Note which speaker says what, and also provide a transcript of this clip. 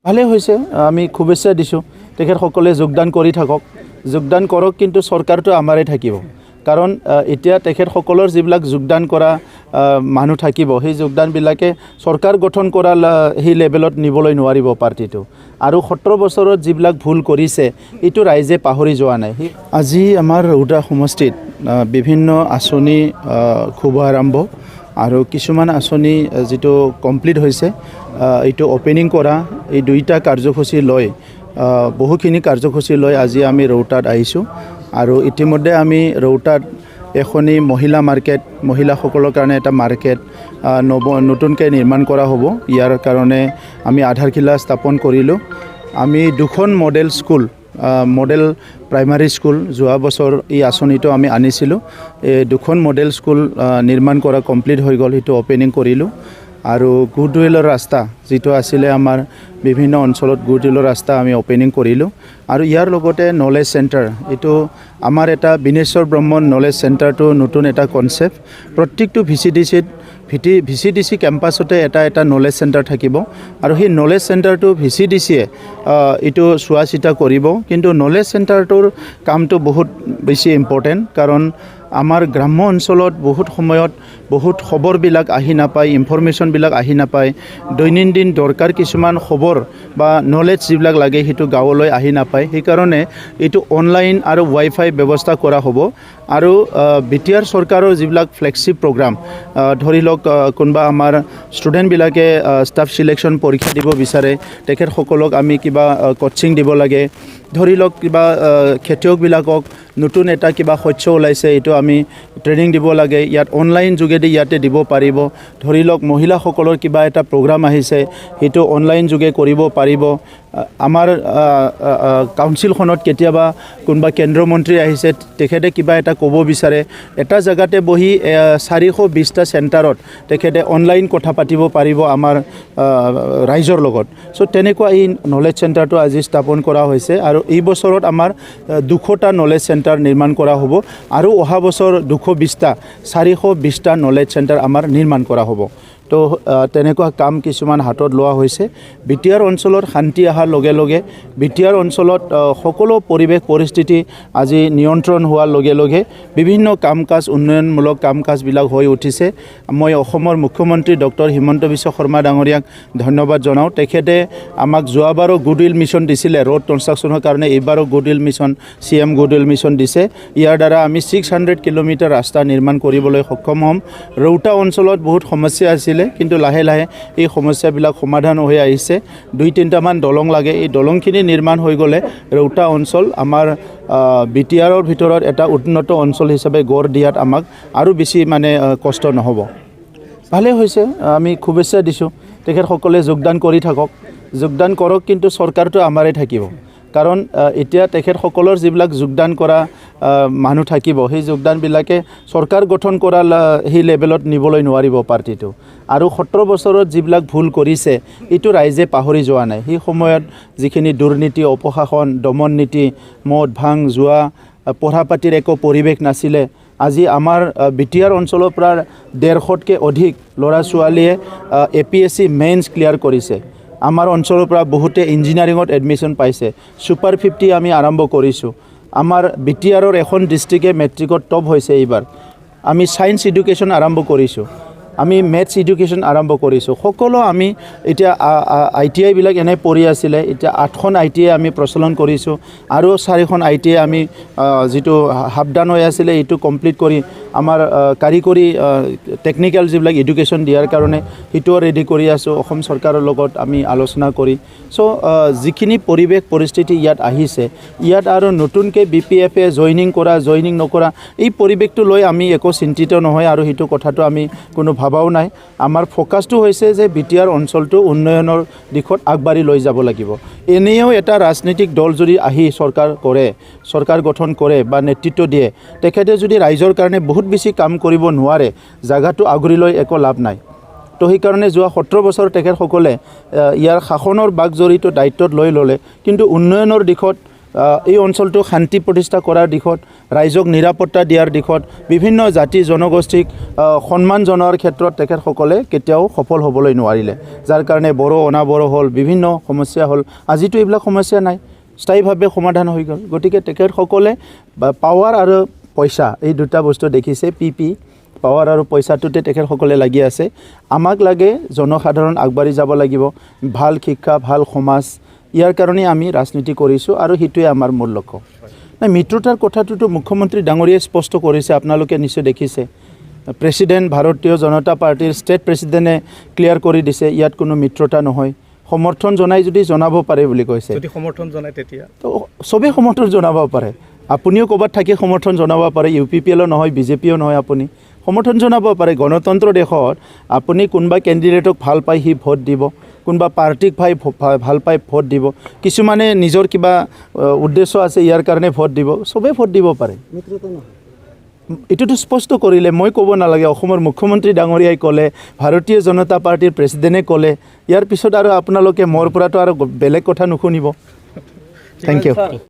Speaker 1: ভালে হৈছে আমি শুভেচ্ছা দিছোঁ তেখেতসকলে যোগদান কৰি থাকক যোগদান কৰক কিন্তু চৰকাৰটো আমাৰে থাকিব কাৰণ এতিয়া তেখেতসকলৰ যিবিলাক যোগদান কৰা মানুহ থাকিব সেই যোগদানবিলাকে চৰকাৰ গঠন কৰা সেই লেভেলত নিবলৈ নোৱাৰিব পাৰ্টিটো আৰু 17 বছৰত যিবিলাক ভুল কৰিছে এইটো ৰাইজে পাহৰি যোৱা নাই আজি আমাৰ ৰৌতা সমষ্টিত বিভিন্ন আঁচনি শুভাৰম্ভ আৰু কিছুমান আঁচনি যেটো কমপ্লিট হৈছে এইটো ওপেনিং কৰা এই দুইটা কাৰ্যসূচী লৈ বহুখিনি কাৰ্যসূচী লৈ আজি আমি ৰৌতাত আহিছোঁ আৰু ইতিমধ্যে আমি ৰৌতাত এখনি মহিলা মাৰ্কেট মহিলাসকলৰ কাৰণে এটা মাৰ্কেট নতুনকৈ নিৰ্মাণ কৰা হ'ব ইয়াৰ কাৰণে আমি আধাৰশিলা স্থাপন কৰিলোঁ আমি দুখন model school model primary school যোৱা বছৰ এই আঁচনিটো আমি আনিছিলোঁ দুখন মডেল স্কুল নিৰ্মাণ কৰা কমপ্লিট হৈ গ'ল সেইটো ওপেনিং কৰিলোঁ আৰু গুডউইলৰ ৰাস্তা যেটো আছিলে আমাৰ বিভিন্ন অঞ্চলত গুডউইলৰ ৰাস্তা আমি ওপেনিং কৰিলোঁ আৰু ইয়াৰ লগতে নলেজ চেণ্টাৰ এইটো আমাৰ এটা বিনেশ্বৰ ব্ৰহ্মণ নলেজ চেণ্টাৰটো নতুন এটা কনচেপ্ট প্ৰত্যেকটো ভিচিডিসি কেম্পাছতে এটা নলেজ চেণ্টাৰ থাকিব আৰু সেই নলেজ চেণ্টাৰটো ভিচিডিসিয়ে এইটো চোৱা চিতা কৰিব কিন্তু নলেজ চেণ্টাৰটোৰ কামটো বহুত বেছি ইম্পৰ্টেণ্ট কাৰণ আমাৰ গ্ৰাম্য অঞ্চলত বহুত সময়ত বহুত খবৰবিলাক আহি নাপায় ইনফৰমেশ্যনবিলাক আহি নাপায় দৈনন্দিন দৰকাৰ কিছুমান খবৰ বা নলেজ যিবিলাক লাগে সেইটো গাঁৱলৈ আহি নাপায় সেইকাৰণে এইটো অনলাইন আৰু ৱাইফাই ব্যৱস্থা কৰা হ'ব আৰু বিটিআৰ চৰকাৰৰ যিবিলাক ফ্লেগশ্বিপ প্ৰগ্ৰাম ধৰি লওক কোনবা আমাৰ ষ্টুডেণ্টবিলাকে ষ্টাফ সিলেকশ্যন পৰীক্ষা দিব বিচাৰে তেখেতসকলক আমি কিবা কোচিং দিব লাগে ধৰি লওক কিবা খেতিয়কবিলাকক নতুন এটা কিবা শস্য ওলাইছে এইটো আমি ট্ৰেনিং দিব লাগে ইয়াত অনলাইন যোগেদি ইয়াতে দিব পাৰিব ধৰি লওক মহিলাসকলৰ কিবা এটা প্ৰগ্ৰাম আহিছে সেইটো অনলাইন যোগে কৰিব পাৰিব আমাৰ কাউন্সিলখনত কেতিয়াবা কোনবা কেন্দ্ৰীয় মন্ত্ৰী আহিছে তেখেতে কিবা এটা ক'ব বিচাৰে এটা জায়গাতে বহি 420টা চেণ্টাৰত তেখেতে অনলাইন কথা পাতিব পাৰিব আমাৰ ৰাইজৰ লগত সো তেনেকুৱা এই নলেজ চেণ্টাৰটো আজি স্থাপন কৰা হৈছে আৰু এই বছৰত আমাৰ 200টা নলেজ চেণ্টাৰ নিৰ্মাণ কৰা হ'ব আৰু অহা বছৰ 420টা নলেজ চেণ্টাৰ আমাৰ নিৰ্মাণ কৰা হ'ব তো তেনেকুৱা কাম কিছুমান হাতত লোৱা হৈছে বিটিআৰ অঞ্চলত শান্তি আহাৰ লগে লগে বিটিআৰ অঞ্চলত সকলো পৰিৱেশ পৰিস্থিতি আজি নিয়ন্ত্ৰণ হোৱাৰ লগে লগে বিভিন্ন কাম-কাজ উন্নয়নমূলক কাম-কাজবিলাক হৈ উঠিছে মই অসমৰ মুখ্যমন্ত্ৰী ডক্টৰ হিমন্ত বিশ্ব শৰ্মা ডাঙৰীয়াক ধন্যবাদ জনাওঁ তেখেতে আমাক যোৱাবাৰো গুডউইল মিছন দিছিলে ৰোড কনষ্ট্ৰাকশ্যনৰ কাৰণে এইবাৰো goodwill mission CM goodwill mission দিছে ইয়াৰ দ্বাৰা আমি 600 কিলোমিটাৰ ৰাস্তা নিৰ্মাণ কৰিবলৈ সক্ষম হ'ম ৰৌতা অঞ্চলত বহুত সমস্যা আছিল কিন্তু লাহে লাহে এই সমস্যাবিলাক সমাধান হৈ আহিছে 2-3টা মান দলং লাগে এই দলংখিনি নিৰ্মাণ হৈ গ'লে ৰৌতা অঞ্চল আমাৰ বিটিআৰৰ ভিতৰত এটা উন্নত অঞ্চল হিচাপে গঢ় দিয়াত আমাক আৰু বেছি মানে কষ্ট নহ'ব ভালে হৈছে আমি শুভেচ্ছা দিছোঁ তেখেতসকলে যোগদান কৰি থাকক যোগদান কৰক কিন্তু চৰকাৰটো আমাৰে থাকিব কাৰণ এতিয়া তেখেতসকলৰ যিবিলাক যোগদান কৰা মানুহ থাকিব সেই যোগদানবিলাকে চৰকাৰ গঠন কৰা সেই লেভেলত নিবলৈ নোৱাৰিব পাৰ্টিটো আৰু 17 বছৰত যিবিলাক ভুল কৰিছে এইটো ৰাইজে পাহৰি যোৱা নাই সেই সময়ত যিখিনি দুৰ্নীতি অপশাসন দমন নীতি মদ ভাং জুৱা পঢ়া পাতিৰ একো পৰিৱেশ নাছিলে আজি আমাৰ বিটিআৰ অঞ্চলৰ পৰা 150তকৈ অধিক ল'ৰা ছোৱালীয়ে APSC মেইনছ ক্লিয়াৰ কৰিছে আমাৰ অঞ্চলৰ পৰা বহুতে ইঞ্জিনিয়াৰিঙত এডমিশ্যন পাইছে সুপাৰ 50 আমি আৰম্ভ কৰিছোঁ আমাৰ বিটিআৰৰ এখন ডিষ্ট্ৰিক্টে মেট্ৰিকত টপ হৈছে এইবাৰ আমি সায়েন্স এডুকেশ্যন আৰম্ভ কৰিছোঁ আমি মেথছ এডুকেশ্যন আৰম্ভ কৰিছোঁ সকলো আমি এতিয়া ITI বিলাক এনে পৰি আছিলে এতিয়া 8খন ITI আমি প্ৰচলন কৰিছোঁ আৰু 4খন ITI আমি যেটো হাফডান হৈ আছিলে এইটো কমপ্লিট কৰি আমাৰ কাৰিকৰী টেকনিক্যাল যিবিলাক এডুকেশ্যন দিয়াৰ কাৰণে হিটো ৰেডি কৰি আছোঁ অসম চৰকাৰৰ লগত আমি আলোচনা কৰি সো যিখিনি পৰিৱেশ পৰিস্থিতি ইয়াত আহিছে ইয়াত আৰু নতুনকৈ BPF এ জয়নিং নকৰা এই পৰিৱেশটো লৈ আমি একো চিন্তিত নহয় আৰু হিটো কথাটো আমি কোনো ভাবাও নাই আমাৰ ফোকাসটো হৈছে যে বিটিআৰ অঞ্চলটো উন্নয়নৰ দিশত আগবাঢ়ি লৈ যাব লাগিব এনেও এটা ৰাজনৈতিক দল যদি আহি চৰকাৰ গঠন কৰে বা নেতৃত্ব দিয়ে তেখেতে যদি ৰাইজৰ কাৰণে বহুত বেছি কাম কৰিব নোৱাৰে জায়গাটো আগুৰি লৈ একো লাভ নাই তো সেইকাৰণে যোৱা 17 বছৰ তেখেতসকলে ইয়াৰ শাসনৰ বাগজৰিত দায়িত্বত লৈ ল'লে কিন্তু উন্নয়নৰ দিশত এই অঞ্চলটো শান্তি প্ৰতিষ্ঠা কৰাৰ দিশত ৰাইজক নিৰাপত্তা দিয়াৰ দিশত বিভিন্ন জাতি জনগোষ্ঠীক সন্মান জনোৱাৰ ক্ষেত্ৰত তেখেতসকলে কেতিয়াও সফল হ'বলৈ নোৱাৰিলে যাৰ কাৰণে বড়ো অনাবড়ো হ'ল বিভিন্ন সমস্যা হ'ল আজিতো এইবিলাক সমস্যা নাই স্থায়ীভাৱে সমাধান হৈ গ'ল গতিকে তেখেতসকলে পাৱাৰ আৰু পইচা এই দুটা বস্তু দেখিছে পিপি পাৱাৰ আৰু পইচাটোতে তেখেতসকলে লাগি আছে আমাক লাগে জনসাধাৰণ আগবাঢ়ি যাব লাগিব ভাল শিক্ষা ভাল সমাজ ইয়াৰ কাৰণে আমি ৰাজনীতি কৰিছোঁ আৰু সেইটোৱে আমাৰ মূল লক্ষ্য মিত্ৰতাৰ কথাটোতো মুখ্যমন্ত্ৰী ডাঙৰীয়াই স্পষ্ট কৰিছে আপোনালোকে নিশ্চয় দেখিছে প্ৰেছিডেণ্ট ভাৰতীয় জনতা পাৰ্টিৰ ষ্টেট প্ৰেছিডেণ্টে ক্লিয়াৰ কৰি দিছে ইয়াত কোনো মিত্ৰতা নহয় সমৰ্থন জনাই যদি জনাব পাৰে বুলি কৈছে
Speaker 2: যদি সমৰ্থন জনায় তেতিয়া
Speaker 1: তো চবেই সমৰ্থন জনাব পাৰে আপুনিও ক'ৰবাত থাকি সমৰ্থন জনাব পাৰে UPPL নহয় BJPও নহয় আপুনি সমৰ্থন জনাব পাৰে গণতন্ত্ৰ দেশত আপুনি কোনোবা কেণ্ডিডেটক ভাল পাই সি ভোট দিব কোনোবা পাৰ্টিক ভাল পাই ভোট দিব কিছুমানে নিজৰ কিবা উদ্দেশ্য আছে ইয়াৰ কাৰণে ভোট দিব চবেই ভোট দিব পাৰে এইটোতো স্পষ্ট কৰিলে মই ক'ব নালাগে অসমৰ মুখ্যমন্ত্ৰী ডাঙৰীয়াই ক'লে ভাৰতীয় জনতা পাৰ্টিৰ প্ৰেছিডেণ্টে ক'লে ইয়াৰ পিছত আৰু আপোনালোকে মোৰ পৰাতো আৰু বেলেগ কথা নুশুনিব থেংক ইউ